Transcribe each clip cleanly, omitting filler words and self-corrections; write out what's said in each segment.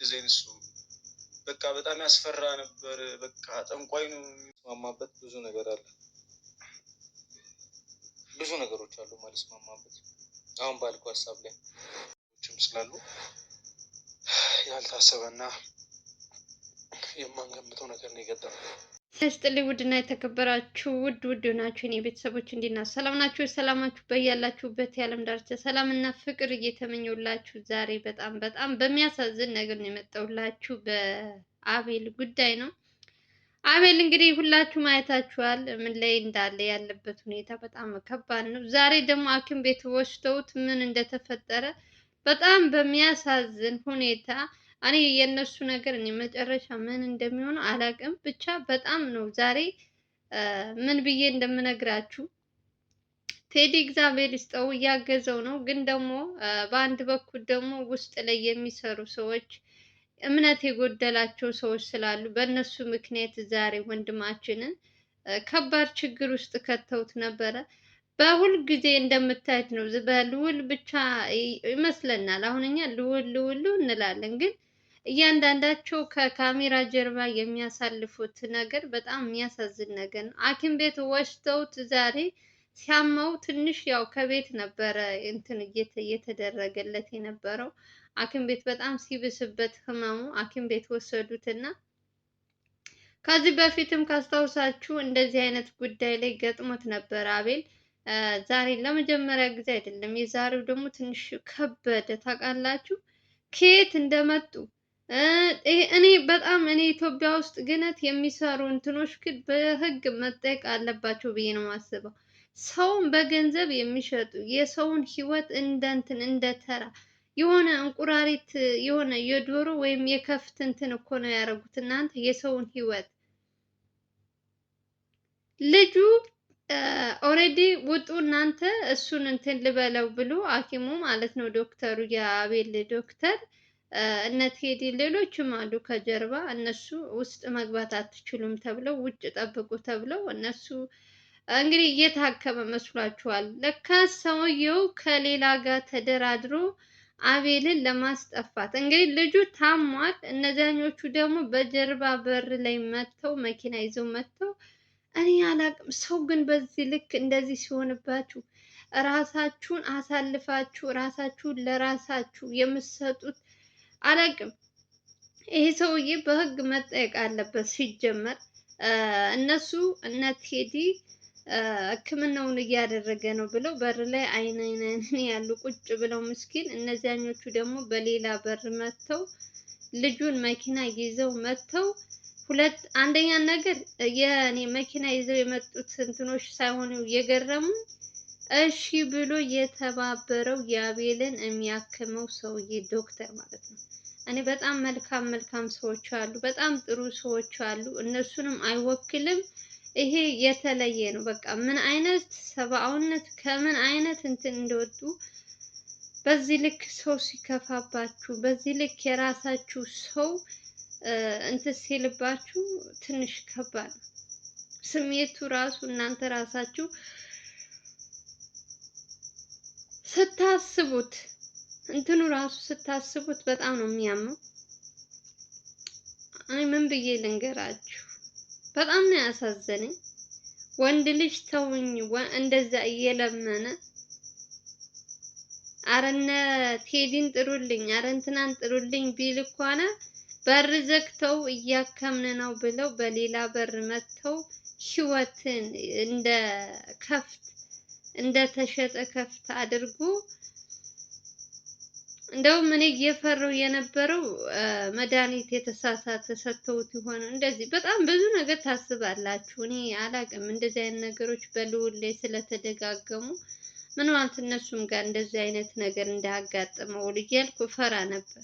የሚያግዘኝ እሱ በቃ በጣም ያስፈራ ነበር። በቃ ጠንቋይ ነው። የሚስማማበት ብዙ ነገር አለ፣ ብዙ ነገሮች አሉ ማልስማማበት አሁን ባልኩ ሀሳብ ላይ ስላሉ ያልታሰበና የማንገምተው ነገር ነው የገጠመው። ስጥልኝ ውድና የተከበራችሁ ውድ ናችሁ የኔ ቤተሰቦች እንዲና ሰላም ናችሁ? ሰላማችሁ በያላችሁበት የዓለም ዳርቻ ሰላምና ፍቅር እየተመኘውላችሁ ዛሬ በጣም በሚያሳዝን ነገር ነው የመጣሁላችሁ። በአቤል ጉዳይ ነው። አቤል እንግዲህ ሁላችሁ ማየታችኋል፣ ምን ላይ እንዳለ ያለበት ሁኔታ በጣም ከባድ ነው። ዛሬ ደግሞ ሐኪም ቤት ወስደውት ምን እንደተፈጠረ በጣም በሚያሳዝን ሁኔታ እኔ የእነሱ ነገር እኔ መጨረሻ ምን እንደሚሆነው አላውቅም። ብቻ በጣም ነው ዛሬ ምን ብዬ እንደምነግራችሁ። ቴዲ እግዚአብሔር ይስጠው እያገዘው ነው፣ ግን ደግሞ በአንድ በኩል ደግሞ ውስጥ ላይ የሚሰሩ ሰዎች እምነት የጎደላቸው ሰዎች ስላሉ በእነሱ ምክንያት ዛሬ ወንድማችንን ከባድ ችግር ውስጥ ከተውት ነበረ። በሁል ጊዜ እንደምታዩት ነው። በልውል ብቻ ይመስለናል። አሁን እኛ ልውል እንላለን፣ ግን እያንዳንዳቸው ከካሜራ ጀርባ የሚያሳልፉት ነገር በጣም የሚያሳዝን ነገር ነው። ሐኪም ቤት ወስደውት ዛሬ ሲያመው ትንሽ ያው ከቤት ነበረ እንትን እየተደረገለት የነበረው። ሐኪም ቤት በጣም ሲብስበት ህመሙ ሐኪም ቤት ወሰዱትና ከዚህ በፊትም ካስታውሳችሁ እንደዚህ አይነት ጉዳይ ላይ ገጥሞት ነበር አቤል። ዛሬ ለመጀመሪያ ጊዜ አይደለም። የዛሬው ደግሞ ትንሽ ከበደ። ታውቃላችሁ ከየት እንደመጡ እኔ ኢትዮጵያ ውስጥ ግነት የሚሰሩ እንትኖች ግን በህግ መጠየቅ አለባቸው ብዬ ነው የማስበው። ሰውን በገንዘብ የሚሸጡ የሰውን ህይወት እንደ ተራ የሆነ እንቁራሪት የሆነ የዶሮ ወይም የከፍት እንትን እኮ ነው ያደረጉት እናንተ የሰውን ህይወት። ልጁ ኦሬዲ ውጡ እናንተ እሱን እንትን ልበለው ብሎ ሐኪሙ ማለት ነው ዶክተሩ፣ የአቤል ዶክተር እነ ቴዲ ሌሎችም አሉ ከጀርባ። እነሱ ውስጥ መግባት አትችሉም ተብለው ውጭ ጠብቁ ተብለው እነሱ እንግዲህ እየታከመ መስሏችኋል። ለካ ሰውየው ከሌላ ጋር ተደራድሮ አቤልን ለማስጠፋት እንግዲህ ልጁ ታሟል። እነዛኞቹ ደግሞ በጀርባ በር ላይ መጥተው መኪና ይዘው መጥተው እኔ አላቅም። ሰው ግን በዚህ ልክ እንደዚህ ሲሆንባችሁ ራሳችሁን አሳልፋችሁ ራሳችሁን ለራሳችሁ የምትሰጡት አላቅም። ይሄ ሰውዬ በህግ መጠየቅ አለበት። ሲጀመር እነሱ እነ ቴዲ ሕክምናውን እያደረገ ነው ብለው በር ላይ አይን ያሉ ቁጭ ብለው ምስኪን። እነዚያኞቹ ደግሞ በሌላ በር መጥተው ልጁን መኪና ይዘው መጥተው አንደኛ ነገር የኔ መኪና ይዘው የመጡት እንትኖች ሳይሆኑ የገረሙ እሺ ብሎ የተባበረው የአቤልን የሚያክመው ሰውዬ ዶክተር ማለት ነው። እኔ በጣም መልካም ሰዎች አሉ፣ በጣም ጥሩ ሰዎች አሉ። እነሱንም አይወክልም። ይሄ የተለየ ነው። በቃ ምን አይነት ሰብአውነት ከምን አይነት እንትን እንደወጡ በዚህ ልክ ሰው ሲከፋባችሁ፣ በዚህ ልክ የራሳችሁ ሰው እንትን ሲልባችሁ ትንሽ ከባድ ነው። ስሜቱ ራሱ እናንተ ራሳችሁ ስታስቡት እንትኑ ራሱ ስታስቡት በጣም ነው የሚያመው። እኔ ምን ብዬ ልንገራችሁ? በጣም ነው ያሳዘነኝ። ወንድ ልጅ ተውኝ እንደዛ እየለመነ አረነ ቴዲን ጥሩልኝ፣ አረ እንትናን ጥሩልኝ ቢል እንኳን በር ዘግተው እያከምን ነው ብለው በሌላ በር መጥተው ህይወትን እንደ ከፍት እንደ ተሸጠ ከፍት አድርጎ እንደውም እኔ እየፈራሁ የነበረው መድኃኒት የተሳሳተ ሰጥተውት ይሆን እንደዚህ። በጣም ብዙ ነገር ታስባላችሁ። እኔ አላቅም እንደዚህ አይነት ነገሮች በልውል ላይ ስለተደጋገሙ ምን ማለት እነሱም ጋር እንደዚህ አይነት ነገር እንዳያጋጥመው እያልኩ ፈራ ነበር።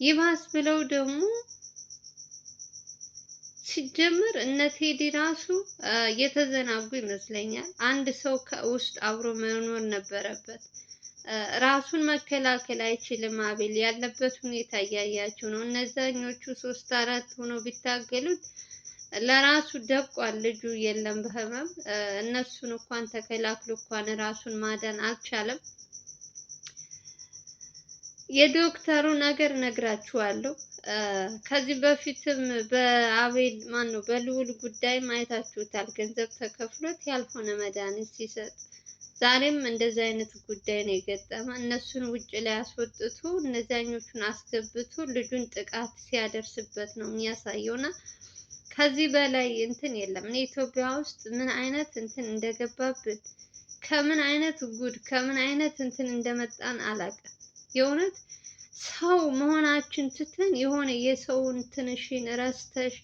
ይባስ ብለው ደግሞ ሲጀምር እነ ቴዲ ራሱ የተዘናጉ ይመስለኛል። አንድ ሰው ከውስጥ አብሮ መኖር ነበረበት። ራሱን መከላከል አይችልም። አቤል ያለበት ሁኔታ እያያችሁ ነው። እነዛኞቹ 3-4 ሆነው ቢታገሉት ለራሱ ደቋል። ልጁ የለም በህመም እነሱን እንኳን ተከላክሎ እንኳን ራሱን ማዳን አልቻለም። የዶክተሩ ነገር ነግራችኋለሁ። ከዚህ በፊትም በአቤል ማን ነው በልዑል ጉዳይ ማየታችሁታል። ገንዘብ ተከፍሎት ያልሆነ መድኃኒት ሲሰጥ፣ ዛሬም እንደዚህ አይነት ጉዳይ ነው የገጠመ። እነሱን ውጭ ላይ አስወጥቶ እነዚያኞቹን አስገብቶ ልጁን ጥቃት ሲያደርስበት ነው የሚያሳየውና ከዚህ በላይ እንትን የለም። እኔ ኢትዮጵያ ውስጥ ምን አይነት እንትን እንደገባብን ከምን አይነት ጉድ ከምን አይነት እንትን እንደመጣን አላውቅም። የእውነት ሰው መሆናችን ትተን የሆነ የሰውን ትንሽን ረስተሽ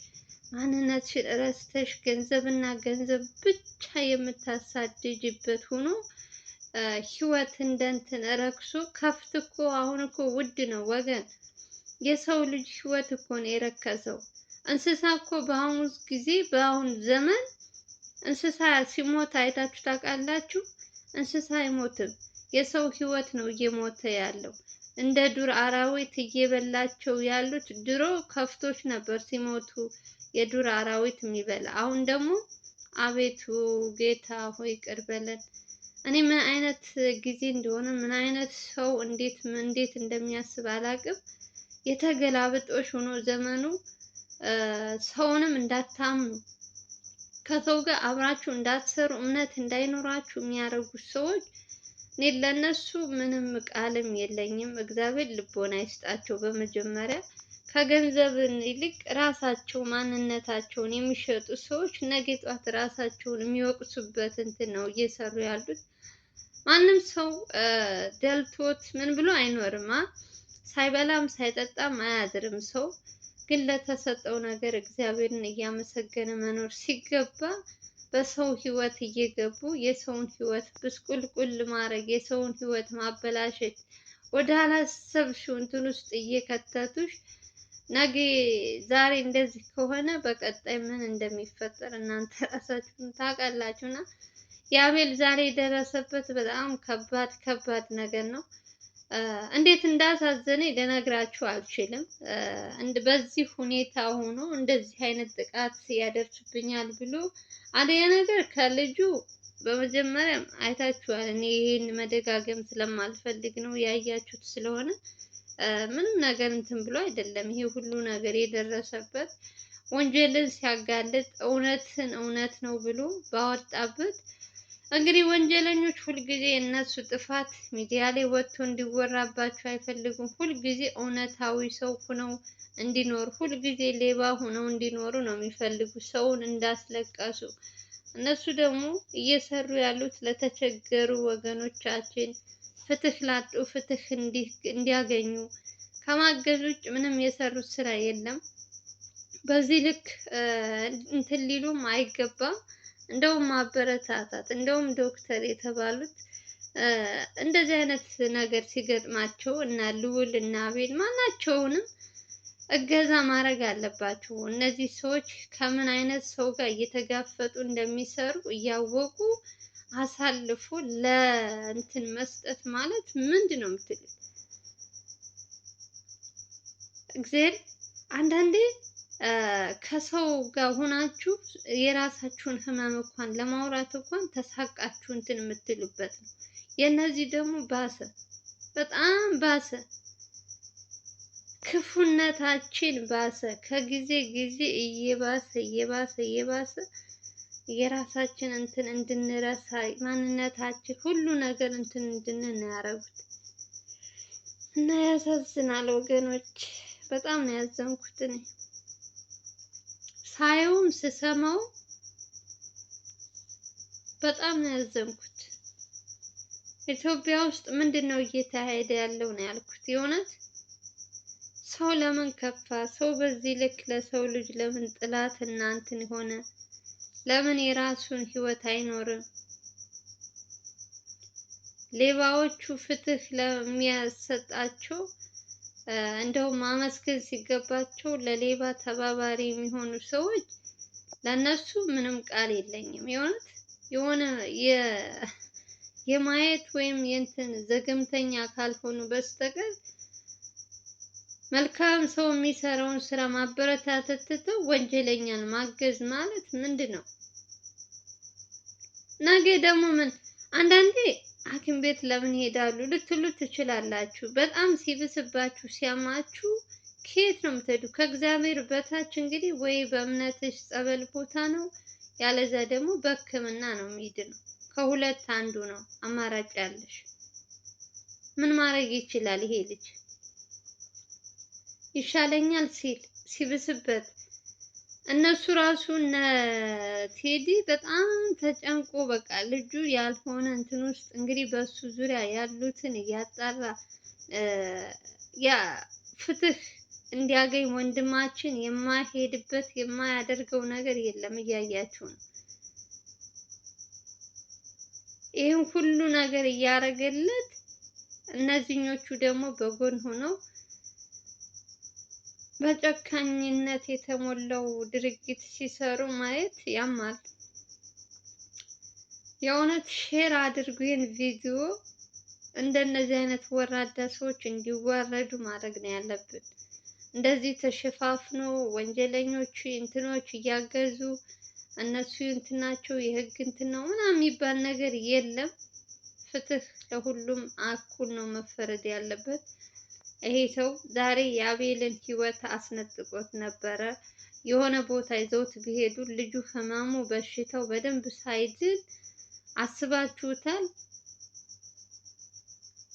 ማንነትሽን ረስተሽ ገንዘብና ገንዘብ ብቻ የምታሳድጅበት ሆኖ ህይወት እንደንትን ረክሶ ከፍት እኮ አሁን እኮ ውድ ነው ወገን። የሰው ልጅ ህይወት እኮ ነው የረከሰው። እንስሳ እኮ በአሁኑ ጊዜ በአሁን ዘመን እንስሳ ሲሞት አይታችሁ ታውቃላችሁ? እንስሳ አይሞትም። የሰው ህይወት ነው እየሞተ ያለው። እንደ ዱር አራዊት እየበላቸው ያሉት ድሮ ከፍቶች ነበር ሲሞቱ የዱር አራዊት የሚበላ። አሁን ደግሞ አቤቱ ጌታ ሆይ ይቅር በለን። እኔ ምን አይነት ጊዜ እንደሆነ ምን አይነት ሰው እንዴት እንደሚያስብ አላውቅም። የተገላብጦሽ ሆኖ ዘመኑ ሰውንም እንዳታምኑ ከሰው ጋር አብራችሁ እንዳትሰሩ እምነት እንዳይኖራችሁ የሚያደርጉት ሰዎች እኔ ለነሱ ምንም ቃልም የለኝም። እግዚአብሔር ልቦና ይስጣቸው። በመጀመሪያ ከገንዘብ ይልቅ ራሳቸው ማንነታቸውን የሚሸጡ ሰዎች ነገ ጧት ራሳቸውን የሚወቅሱበት እንትን ነው እየሰሩ ያሉት። ማንም ሰው ደልቶት ምን ብሎ አይኖርም። ሳይበላም ሳይጠጣም አያድርም ሰው። ግን ለተሰጠው ነገር እግዚአብሔርን እያመሰገነ መኖር ሲገባ በሰው ህይወት እየገቡ የሰውን ህይወት ብስቁልቁል ማድረግ፣ የሰውን ህይወት ማበላሸት፣ ወደ አላሰብሽው እንትን ውስጥ እየከተቱሽ ነገ ዛሬ እንደዚህ ከሆነ በቀጣይ ምን እንደሚፈጠር እናንተ ራሳችሁን ታውቃላችሁና የአቤል ዛሬ የደረሰበት በጣም ከባድ ነገር ነው። እንዴት እንዳሳዘነ ልነግራችሁ አልችልም። በዚህ ሁኔታ ሆኖ እንደዚህ አይነት ጥቃት ያደርስብኛል ብሎ አንደኛ ነገር ከልጁ በመጀመሪያ አይታችኋል። እኔ ይሄን መደጋገም ስለማልፈልግ ነው ያያችሁት ስለሆነ ምንም ነገር እንትን ብሎ አይደለም ይሄ ሁሉ ነገር የደረሰበት። ወንጀልን ሲያጋልጥ እውነትን እውነት ነው ብሎ ባወጣበት እንግዲህ ወንጀለኞች ሁልጊዜ እነሱ ጥፋት ሚዲያ ላይ ወጥቶ እንዲወራባቸው አይፈልጉም። ሁልጊዜ እውነታዊ ሰው ሆነው እንዲኖሩ፣ ሁልጊዜ ሌባ ሆነው እንዲኖሩ ነው የሚፈልጉ፣ ሰውን እንዳስለቀሱ። እነሱ ደግሞ እየሰሩ ያሉት ለተቸገሩ ወገኖቻችን ፍትህ ላጡ ፍትህ እንዲያገኙ ከማገዝ ውጭ ምንም የሰሩት ስራ የለም። በዚህ ልክ እንትን ሊሉም አይገባም። እንደውም ማበረታታት፣ እንደውም ዶክተር የተባሉት እንደዚህ አይነት ነገር ሲገጥማቸው እና ልዑል እና አቤል ማናቸውንም እገዛ ማድረግ አለባቸው። እነዚህ ሰዎች ከምን አይነት ሰው ጋር እየተጋፈጡ እንደሚሰሩ እያወቁ አሳልፎ ለእንትን መስጠት ማለት ምንድን ነው የምትሉት? እግዚአብሔር አንዳንዴ ከሰው ጋር ሆናችሁ የራሳችሁን ህመም እንኳን ለማውራት እንኳን ተሳቃችሁ እንትን የምትሉበት ነው። የነዚህ ደግሞ ባሰ፣ በጣም ባሰ፣ ክፉነታችን ባሰ። ከጊዜ ጊዜ እየባሰ የራሳችን እንትን እንድንረሳ ማንነታችን ሁሉ ነገር እንትን እንድንን ያደረጉት እና ያሳዝናል ወገኖች። በጣም ነው ያዘንኩት እኔ ሳየውም ስሰማው በጣም ነው ያዘንኩት። ኢትዮጵያ ውስጥ ምንድነው እየተካሄደ ያለው ነው ያልኩት። የእውነት ሰው ለምን ከፋ? ሰው በዚህ ልክ ለሰው ልጅ ለምን ጥላት እና እንትን ሆነ? ለምን የራሱን ህይወት አይኖርም? ሌባዎቹ ፍትህ ለሚያሰጣቸው እንደውም ማመስገን ሲገባቸው ለሌባ ተባባሪ የሚሆኑ ሰዎች ለነሱ ምንም ቃል የለኝም። የሆነ የማየት ወይም የእንትን ዘገምተኛ ካልሆኑ በስተቀር መልካም ሰው የሚሰራውን ስራ ማበረታታት ትተው ወንጀለኛን ማገዝ ማለት ምንድን ነው? ነገ ደግሞ ምን አንዳንዴ ሐኪም ቤት ለምን ይሄዳሉ ልትሉ ትችላላችሁ። በጣም ሲብስባችሁ ሲያማችሁ ከየት ነው የምትሄዱ? ከእግዚአብሔር በታች እንግዲህ ወይ በእምነትሽ ጸበል ቦታ ነው፣ ያለዛ ደግሞ በሕክምና ነው የሚድነው። ከሁለት አንዱ ነው አማራጭ ያለሽ። ምን ማድረግ ይችላል ይሄ ልጅ? ይሻለኛል ሲል ሲብስበት እነሱ ራሱ እነ ቴዲ በጣም ተጨንቆ በቃ ልጁ ያልሆነ እንትን ውስጥ እንግዲህ በሱ ዙሪያ ያሉትን እያጣራ ያ ፍትህ እንዲያገኝ ወንድማችን የማይሄድበት የማያደርገው ነገር የለም። እያያችሁ ነው። ይህን ሁሉ ነገር እያደረገለት እነዚህኞቹ ደግሞ በጎን ሆነው በጨካኝነት የተሞላው ድርጊት ሲሰሩ ማየት ያማል። የእውነት ሼር አድርጉ ይህን ቪዲዮ። እንደነዚህ አይነት ወራዳ ሰዎች እንዲዋረዱ ማድረግ ነው ያለብን። እንደዚህ ተሸፋፍኖ ወንጀለኞች እንትኖች እያገዙ እነሱ እንትናቸው የህግ እንትን ነው ምናምን የሚባል ነገር የለም። ፍትህ ለሁሉም እኩል ነው መፈረድ ያለበት። ይሄ ሰው ዛሬ የአቤልን ህይወት አስነጥቆት ነበረ። የሆነ ቦታ ይዘውት ቢሄዱ ልጁ ህመሙ በሽታው በደንብ ሳይድን አስባችሁታል?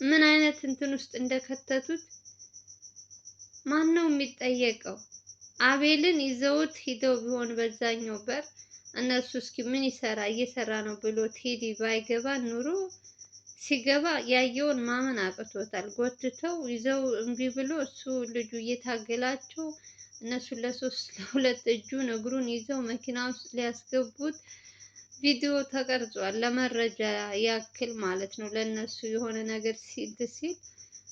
ምን አይነት እንትን ውስጥ እንደከተቱት። ማን ነው የሚጠየቀው? አቤልን ይዘውት ሂደው ቢሆን በዛኛው በር እነሱ እስኪ ምን እየሰራ ነው ብሎ ቴዲ ባይገባ ኑሮ ሲገባ ያየውን ማመን አቅቶታል። ጎትተው ይዘው እምቢ ብሎ እሱ ልጁ እየታገላቸው እነሱ ለሁለት እጁን እግሩን ይዘው መኪና ውስጥ ሊያስገቡት ቪዲዮ ተቀርጿል። ለመረጃ ያክል ማለት ነው። ለነሱ የሆነ ነገር ሲል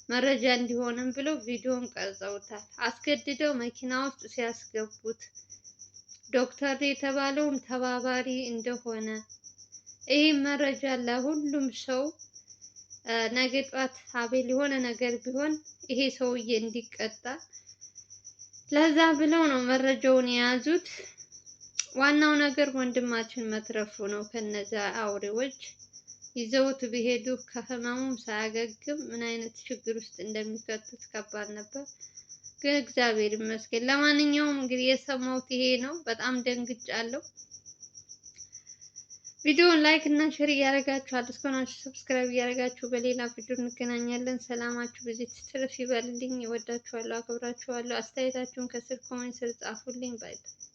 መረጃ እንዲሆንም ብለው ቪዲዮን ቀርጸውታል። አስገድደው መኪና ውስጥ ሲያስገቡት ዶክተር የተባለውም ተባባሪ እንደሆነ ይህ መረጃ ለሁሉም ሰው ነገ ጧት አቤል የሆነ ነገር ቢሆን ይሄ ሰውዬ እንዲቀጣ ለዛ ብለው ነው መረጃውን የያዙት። ዋናው ነገር ወንድማችን መትረፉ ነው። ከነዛ አውሬዎች ይዘውት ቢሄዱ ከህመሙም ሳያገግም ምን አይነት ችግር ውስጥ እንደሚከቱት ከባድ ነበር። ግን እግዚአብሔር ይመስገን። ለማንኛውም እንግዲህ የሰማሁት ይሄ ነው። በጣም ደንግጫለሁ። ቪዲዮውን ላይክ እና ሼር እያደረጋችሁ አዲስ ከሆናችሁ ሰብስክራይብ እያደረጋችሁ በሌላ ቪዲዮ እንገናኛለን። ሰላማችሁ ብዙ ትርፍ ይበልልኝ። እወዳችኋለሁ፣ አክብራችኋለሁ። አስተያየታችሁን ከስር ኮሜንት ስር ጻፉልኝ። ባይ ባይ።